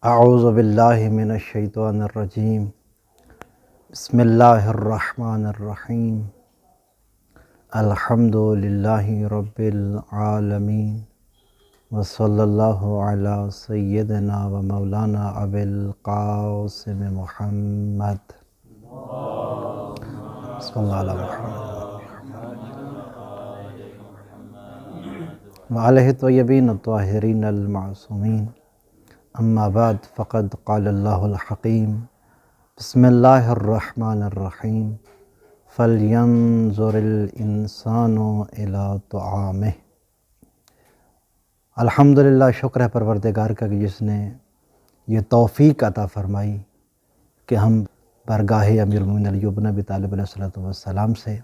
اعوذ باللہ من الشیطان الرجیم بسم اللہ الرحمن الرحیم الحمد للہ رب العالمین وصلی اللہ علی سیدنا و مولانا ابی القاسم محمد صلی اللہ علیہ محمد وعلیہ الطیبین الطاہرین المعصومین اما بعد فقد قال اللہ الحکیم بسم اللہ الرحمن الرحیم فلینظر الانسان الی طعامہ۔ الحمدللہ، شکر ہے پروردگار کا کہ جس نے یہ توفیق عطا فرمائی کہ ہم بارگاہ امیر المومنین علی بن ابی طالب علیہ السلام سے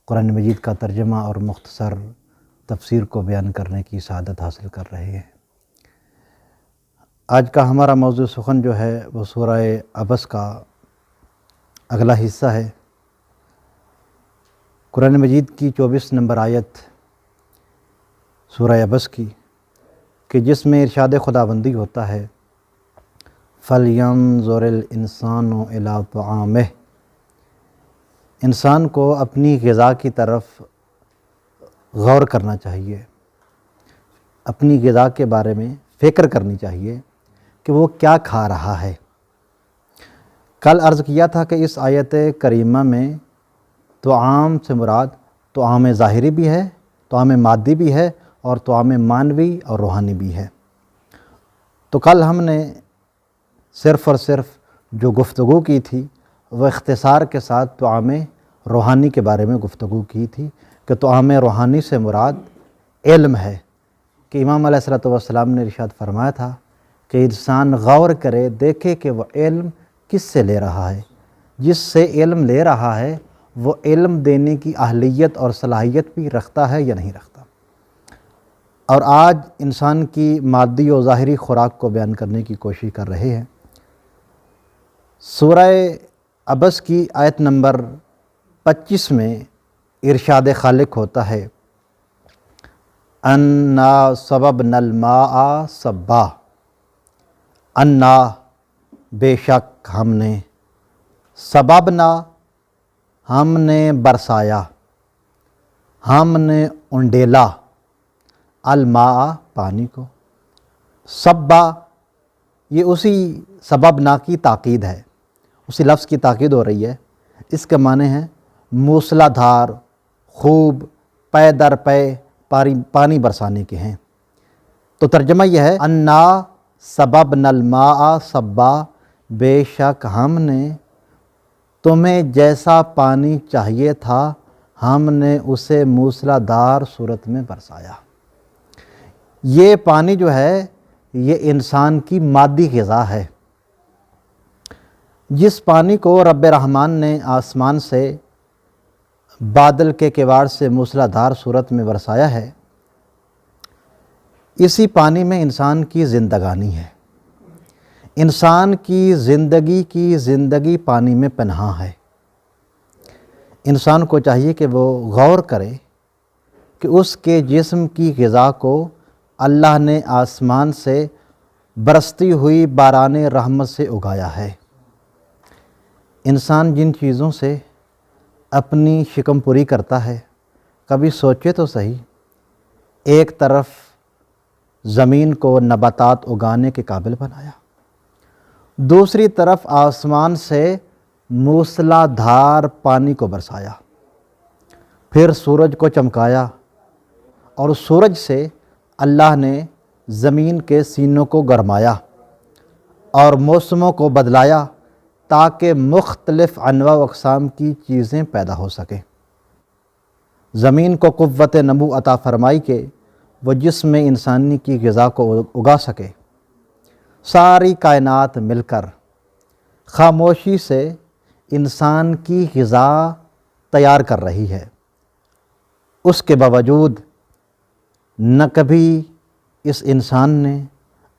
قرآن مجید کا ترجمہ اور مختصر تفسیر کو بیان کرنے کی سعادت حاصل کر رہے ہیں۔ آج کا ہمارا موضوع سخن جو ہے وہ سورہ عبس کا اگلا حصہ ہے۔ قرآن مجید کی 24 نمبر آیت سورہ عبس کی، کہ جس میں ارشاد خداوندی ہوتا ہے فَلْيَنظُرِ الْإِنسَانُ إِلَىٰ طَعَامِهِ، انسان کو اپنی غذا کی طرف غور کرنا چاہیے، اپنی غذا کے بارے میں فکر کرنی چاہیے کہ وہ کیا کھا رہا ہے۔ کل عرض کیا تھا کہ اس آیت کریمہ میں طعام سے مراد طعام ظاہری بھی ہے، طعام مادی بھی ہے، اور طعام معنوی اور روحانی بھی ہے۔ تو کل ہم نے صرف اور صرف جو گفتگو کی تھی وہ اختصار کے ساتھ طعام روحانی کے بارے میں گفتگو کی تھی کہ طعام روحانی سے مراد علم ہے، کہ امام علیہ السلام نے ارشاد فرمایا تھا کہ انسان غور کرے، دیکھے کہ وہ علم کس سے لے رہا ہے، جس سے علم لے رہا ہے وہ علم دینے کی اہلیت اور صلاحیت بھی رکھتا ہے یا نہیں رکھتا۔ اور آج انسان کی مادی و ظاہری خوراک کو بیان کرنے کی کوشش کر رہے ہیں۔ سورہ عبس کی آیت نمبر 25 میں ارشاد خالق ہوتا ہے اَنَّا صَبَبْنَا الْمَاءَ صَبًّا، اَنَّا بے شک ہم نے، سببنا ہم نے برسایا، ہم نے انڈیلا، الماء پانی کو، صبا یہ اسی سببنا کی تاکید ہے، اسی لفظ کی تاکید ہو رہی ہے۔ اس کے معنی ہیں موسلا دھار، خوب، پے در پے پانی برسانے کے ہیں۔ تو ترجمہ یہ ہے انا سببنا الماء صبا، بے شک ہم نے تمہیں جیسا پانی چاہیے تھا ہم نے اسے موسلا دھار صورت میں برسایا۔ یہ پانی جو ہے یہ انسان کی مادی غذا ہے۔ جس پانی کو رب رحمان نے آسمان سے بادل کے کیواڑ سے موسلا دھار صورت میں برسایا ہے، اسی پانی میں انسان کی زندگانی ہے، انسان کی زندگی پانی میں پنہاں ہے۔ انسان کو چاہیے کہ وہ غور کرے کہ اس کے جسم کی غذا کو اللہ نے آسمان سے برستی ہوئی باران رحمت سے اگایا ہے۔ انسان جن چیزوں سے اپنی شکم پوری کرتا ہے، کبھی سوچے تو صحیح، ایک طرف زمین کو نباتات اگانے کے قابل بنایا، دوسری طرف آسمان سے موسلا دھار پانی کو برسایا، پھر سورج کو چمکایا، اور سورج سے اللہ نے زمین کے سینوں کو گرمایا اور موسموں کو بدلایا تاکہ مختلف انواع و اقسام کی چیزیں پیدا ہو سکیں۔ زمین کو قوت نمو عطا فرمائی کہ وہ جس میں انسانی کی غذا کو اگا سکے۔ ساری کائنات مل کر خاموشی سے انسان کی غذا تیار کر رہی ہے، اس کے باوجود نہ کبھی اس انسان نے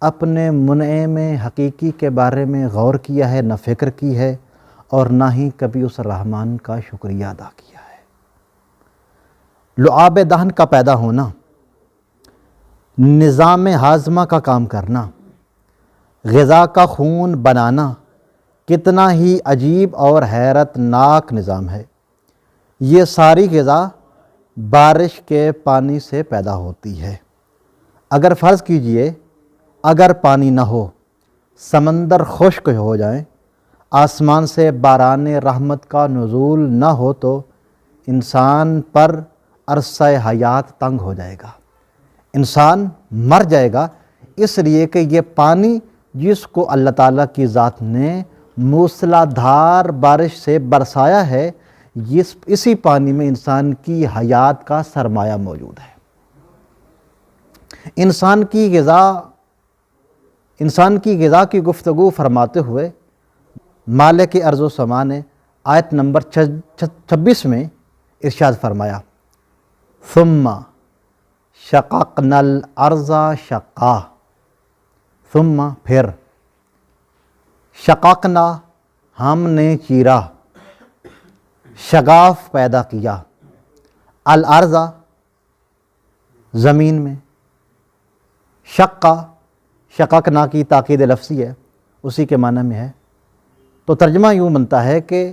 اپنے منعم حقیقی کے بارے میں غور کیا ہے، نہ فکر کی ہے، اور نہ ہی کبھی اس رحمان کا شکریہ ادا کیا ہے۔ لعاب دہن کا پیدا ہونا، نظام ہاضمہ کا کام کرنا، غذا کا خون بنانا کتنا ہی عجیب اور حیرت ناک نظام ہے۔ یہ ساری غذا بارش کے پانی سے پیدا ہوتی ہے۔ اگر فرض کیجئے اگر پانی نہ ہو، سمندر خشک ہو جائیں، آسمان سے باران رحمت کا نزول نہ ہو تو انسان پر عرصہ حیات تنگ ہو جائے گا، انسان مر جائے گا، اس لیے کہ یہ پانی جس کو اللہ تعالیٰ کی ذات نے موسلا دھار بارش سے برسایا ہے، اسی پانی میں انسان کی حیات کا سرمایہ موجود ہے۔ انسان کی غذا کی گفتگو فرماتے ہوئے مالک ارض و سما نے آیت نمبر 26 میں ارشاد فرمایا، ثم شققنا الارض شقا، ثم پھر شققنا ہم نے چیرا، شگاف پیدا کیا، الارض زمین میں، شققنا کی تاکید لفظی ہے، اسی کے معنی میں ہے، تو ترجمہ یوں بنتا ہے کہ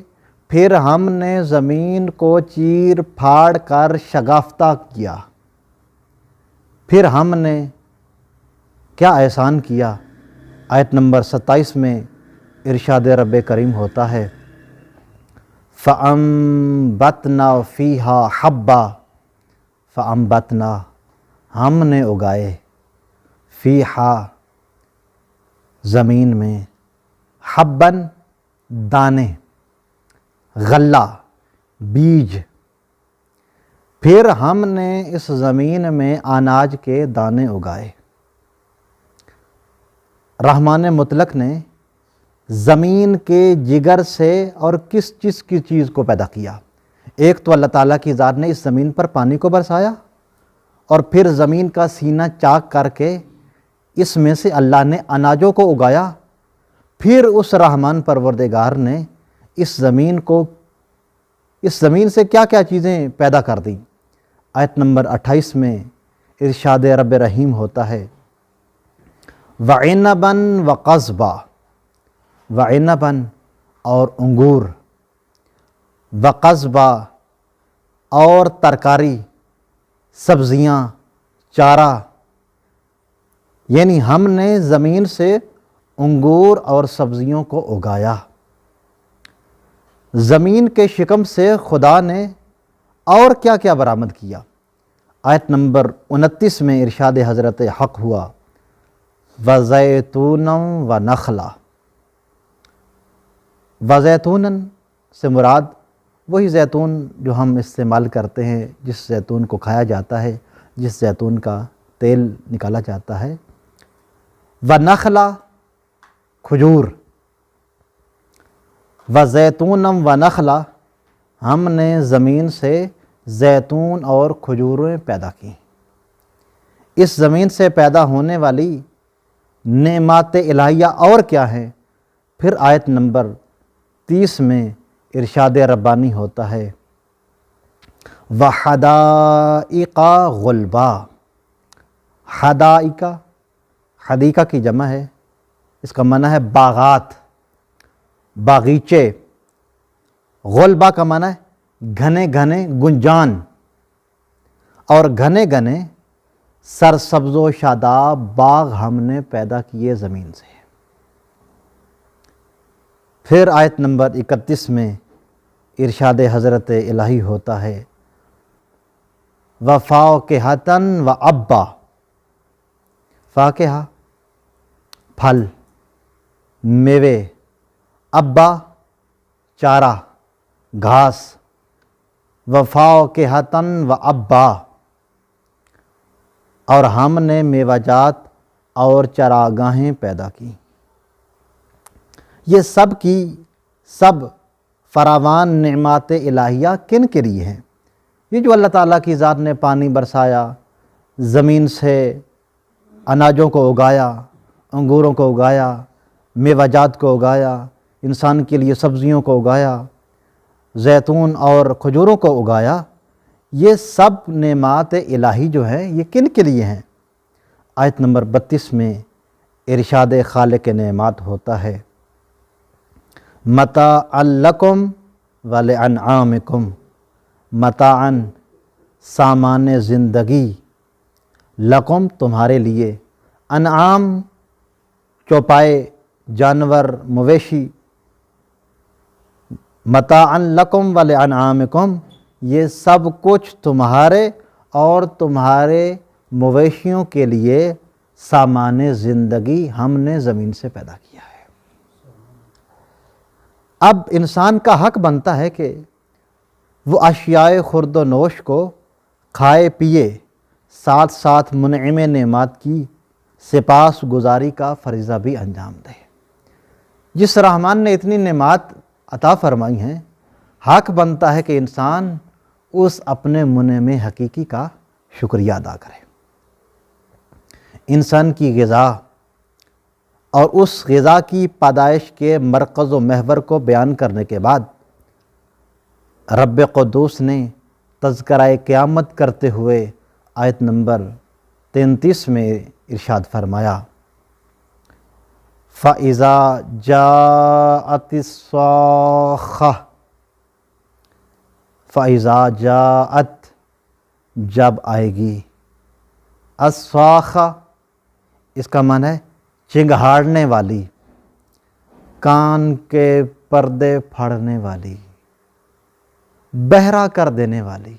پھر ہم نے زمین کو چیر پھاڑ کر شگافتہ کیا، پھر ہم نے کیا احسان کیا۔ آیت نمبر 27 میں ارشاد رب کریم ہوتا ہے، فَأَنبَتْنَا فِيهَا حَبًّا، فَأَنبَتْنَا ہم نے اگائے، فیہا زمین میں، حبًّا دانے، غلہ بیج، پھر ہم نے اس زمین میں اناج کے دانے اگائے۔ رحمان مطلق نے زمین کے جگر سے اور کس چیز کو پیدا کیا؟ ایک تو اللہ تعالیٰ کی ذات نے اس زمین پر پانی کو برسایا، اور پھر زمین کا سینہ چاک کر کے اس میں سے اللہ نے اناجوں کو اگایا، پھر اس رحمان پروردگار نے اس زمین سے کیا کیا چیزیں پیدا کر دیں۔ آیت نمبر 28 میں ارشاد رب رحیم ہوتا ہے، وَعِنَبًا وَقَضْبًا، وَعِنَبًا اور انگور، وَقَضْبًا اور ترکاری، سبزیاں، چارہ، یعنی ہم نے زمین سے انگور اور سبزیوں کو اگایا۔ زمین کے شکم سے خدا نے اور کیا کیا برآمد کیا؟ آیت نمبر 29 میں ارشاد حضرت حق ہوا، وَزَيْتُونًا وَنَخْلًا، وَزَيْتُونًا سے مراد وہی زیتون جو ہم استعمال کرتے ہیں، جس زیتون کو کھایا جاتا ہے، جس زیتون کا تیل نکالا جاتا ہے، وَنَخْلًا کھجور، وَزَيْتُونًا وَنَخْلًا ہم نے زمین سے زیتون اور کھجوریں پیدا کی۔ اس زمین سے پیدا ہونے والی نعمات الہیہ اور کیا ہیں؟ پھر آیت نمبر 30 میں ارشاد ربانی ہوتا ہے، وَحَدَائِقَ غُلْبًا، حدیقہ کی جمع ہے، اس کا معنی ہے باغات، باغیچے، غلبہ کا معنی ہے گھنے گھنے گنجان، اور گھنے گھنے سرسبز و شاداب باغ ہم نے پیدا کیے زمین سے۔ پھر آیت نمبر 31 میں ارشاد حضرت الہی ہوتا ہے، وَفَاكِهَةً وَأَبًّا، فاکہہ پھل، میوے، ابا چارہ گھاس، وَفَاكِهَةً وَأَبًّا اور ہم نے میوہ جات اور چراگاہیں پیدا کی۔ یہ سب کی سب فراوان نعمات الہیہ کن کے لیے ہیں؟ یہ جو اللہ تعالیٰ کی ذات نے پانی برسایا، زمین سے اناجوں کو اگایا، انگوروں کو اگایا، میوہ جات کو اگایا، انسان کے لیے سبزیوں کو اگایا، زیتون اور کھجوروں کو اگایا، یہ سب نعمات الہی جو ہیں یہ کن کے لیے ہیں؟ آیت نمبر 32 میں ارشاد خالق نعمات ہوتا ہے متاعا لکم ولانعامکم، متاعاً سامان زندگی، لکم تمہارے لیے، انعام چوپائے جانور مویشی، متاعا لکم ولانعامکم یہ سب کچھ تمہارے اور تمہارے مویشیوں کے لیے سامان زندگی ہم نے زمین سے پیدا کیا ہے۔ اب انسان کا حق بنتا ہے کہ وہ اشیاء خورد و نوش کو کھائے پیے، ساتھ ساتھ منعم نعمات کی سپاس گزاری کا فریضہ بھی انجام دے۔ جس رحمان نے اتنی نعمات عطا فرمائی ہیں، حق بنتا ہے کہ انسان اس اپنے منعم حقیقی کا شکریہ ادا کرے۔ انسان کی غذا اور اس غذا کی پیدائش کے مرکز و محور کو بیان کرنے کے بعد رب قدوس نے تذکرہ قیامت کرتے ہوئے آیت نمبر 33 میں ارشاد فرمایا فَإِذَا جَاءَتِ الصَّاخَّةُ، فَإِذَا جَاءَت جب آئے گی، الصَّاخَّةُ اس کا معنی ہے چنگھاڑنے والی، کان کے پردے پھاڑنے والی، بہرا کر دینے والی۔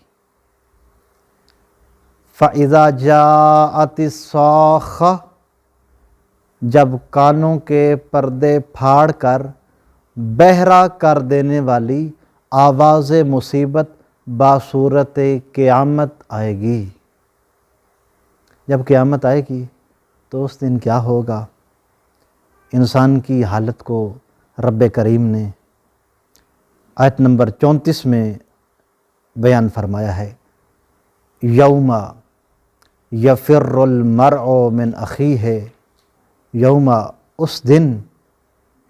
فَإِذَا جَاءَتِ الصَّاخَّةُ جب کانوں کے پردے پھاڑ کر بہرا کر دینے والی آواز مصیبت باصورت قیامت آئے گی۔ جب قیامت آئے گی تو اس دن کیا ہوگا؟ انسان کی حالت کو رب کریم نے آیت نمبر 34 میں بیان فرمایا ہے یوم یفر المرء من اخیہ، یوم اس دن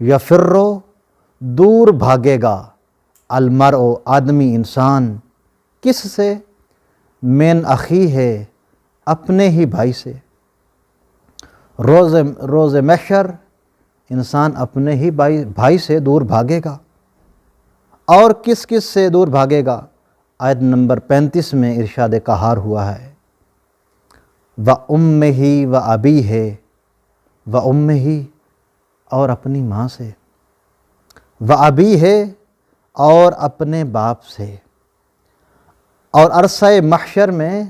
یفر دور بھاگے گا المرء آدمی انسان، کس سے؟ من اخیہ اپنے ہی بھائی سے۔ روز محشر انسان اپنے ہی بھائی سے دور بھاگے گا، اور کس کس سے دور بھاگے گا؟ آیت نمبر 35 میں ارشاد قہار ہوا ہے وَأُمِّهِ وَأَبِيهِ، وَأُمِّهِ اور اپنی ماں سے، وَأَبِيهِ اور اپنے باپ سے۔ اور عرصہ محشر میں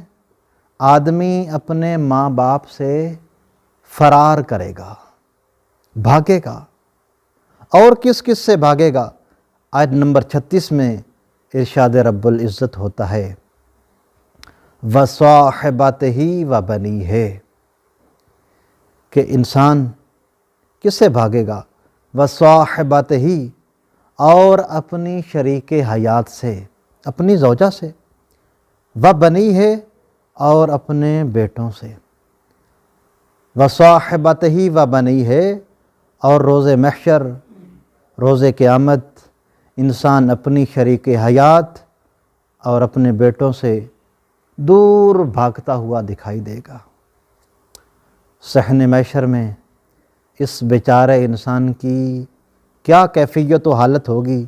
آدمی اپنے ماں باپ سے فرار کرے گا، بھاگے گا، اور کس کس سے بھاگے گا؟ آیت نمبر 36 میں ارشاد رب العزت ہوتا ہے وَصَاحِبَتِهِ وَبَنِيهِ کہ انسان کس سے بھاگے گا؟ وَصَاحِبَتِهِ اور اپنی شریک حیات سے، اپنی زوجہ سے، وَبَنِيهِ اور اپنے بیٹوں سے۔ وَصَاحِبَتِهِ وَبَنِيهِ اور روز محشر، روز قیامت انسان اپنی شریک حیات اور اپنے بیٹوں سے دور بھاگتا ہوا دکھائی دے گا۔ صحن محشر میں اس بیچارے انسان کی کیا کیفیت و حالت ہوگی؟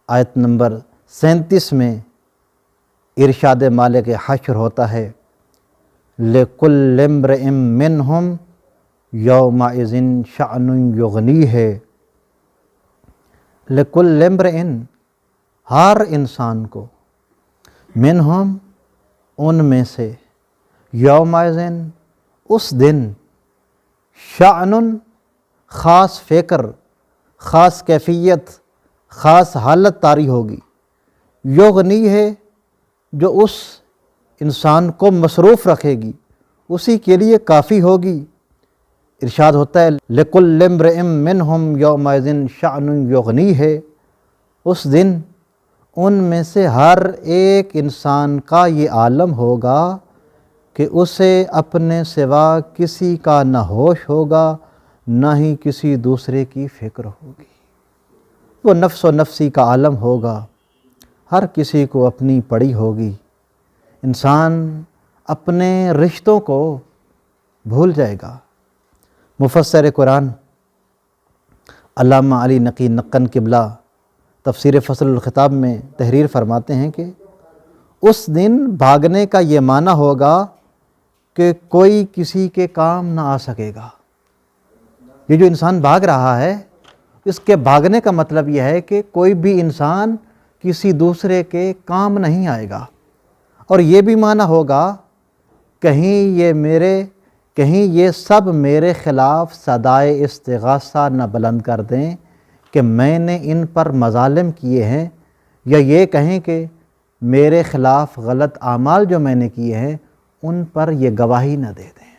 آیت نمبر 37 میں ارشاد مالک حشر ہوتا ہے لِكُلِّ امْرِئٍ مِّنْهُمْ يَوْمَئِذٍ شَأْنٌ يُغْنِيهِ، لِكُلِّ امْرِئٍ ہر انسان کو، منہم ان میں سے، یومئذ اس دن، شأن خاص فکر، خاص کیفیت، خاص حالت طاری ہوگی، یغنی ہے جو اس انسان کو مصروف رکھے گی، اسی کے لیے کافی ہوگی۔ ارشاد ہوتا ہے لِكُلِّ امْرِئٍ مِّنْهُمْ يَوْمَئِذٍ شَأْنٌ يُغْنِيهِ اس دن ان میں سے ہر ایک انسان کا یہ عالم ہوگا کہ اسے اپنے سوا کسی کا نہ ہوش ہوگا، نہ ہی کسی دوسرے کی فکر ہوگی۔ وہ نفس و نفسی کا عالم ہوگا، ہر کسی کو اپنی پڑی ہوگی۔ انسان اپنے رشتوں کو بھول جائے گا، مفسر قرآن علامہ علی نقی نقن قبلہ تفسیر فصل الخطاب میں تحریر فرماتے ہیں کہ اس دن بھاگنے کا یہ معنی ہوگا کہ کوئی کسی کے کام نہ آ سکے گا۔ یہ جو انسان بھاگ رہا ہے، اس کے بھاگنے کا مطلب یہ ہے کہ کوئی بھی انسان کسی دوسرے کے کام نہیں آئے گا۔ اور یہ بھی معنی ہوگا کہیں یہ سب میرے خلاف صدائے استغاثہ نہ بلند کر دیں کہ میں نے ان پر مظالم کیے ہیں، یا یہ کہیں کہ میرے خلاف غلط اعمال جو میں نے کیے ہیں ان پر یہ گواہی نہ دے دیں۔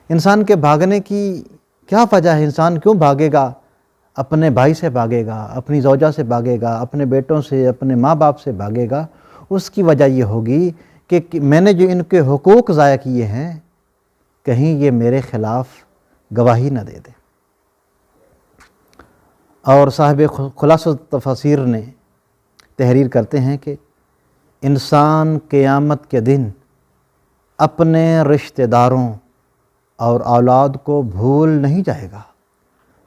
انسان کے بھاگنے کی کیا وجہ ہے؟ انسان کیوں بھاگے گا؟ اپنے بھائی سے بھاگے گا، اپنی زوجہ سے بھاگے گا، اپنے بیٹوں سے، اپنے ماں باپ سے بھاگے گا۔ اس کی وجہ یہ ہوگی کہ میں نے جو ان کے حقوق ضائع کیے ہیں، کہیں یہ میرے خلاف گواہی نہ دے دے۔ اور صاحب خلاصۃ التفاسیر نے تحریر کرتے ہیں کہ انسان قیامت کے دن اپنے رشتہ داروں اور اولاد کو بھول نہیں جائے گا،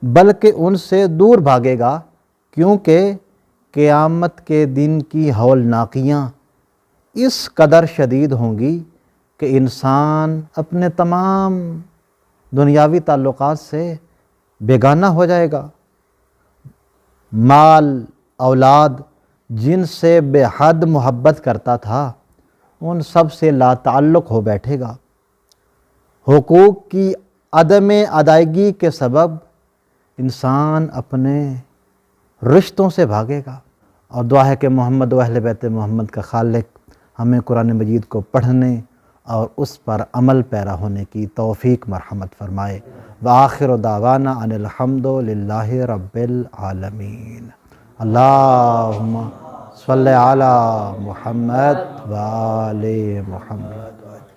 بلکہ ان سے دور بھاگے گا، کیونکہ قیامت کے دن کی ہولناکیاں اس قدر شدید ہوں گی کہ انسان اپنے تمام دنیاوی تعلقات سے بیگانہ ہو جائے گا۔ مال، اولاد جن سے بے حد محبت کرتا تھا، ان سب سے لا تعلق ہو بیٹھے گا۔ حقوق کی عدم ادائیگی کے سبب انسان اپنے رشتوں سے بھاگے گا۔ اور دعا ہے کہ محمد و اہل بیت محمد کا خالق ہمیں قرآن مجید کو پڑھنے اور اس پر عمل پیرا ہونے کی توفیق مرحمت فرمائے۔ وآخر دعوانا ان الحمد للہ رب العالمین۔ اللہم صلی علی محمد و آل محمد۔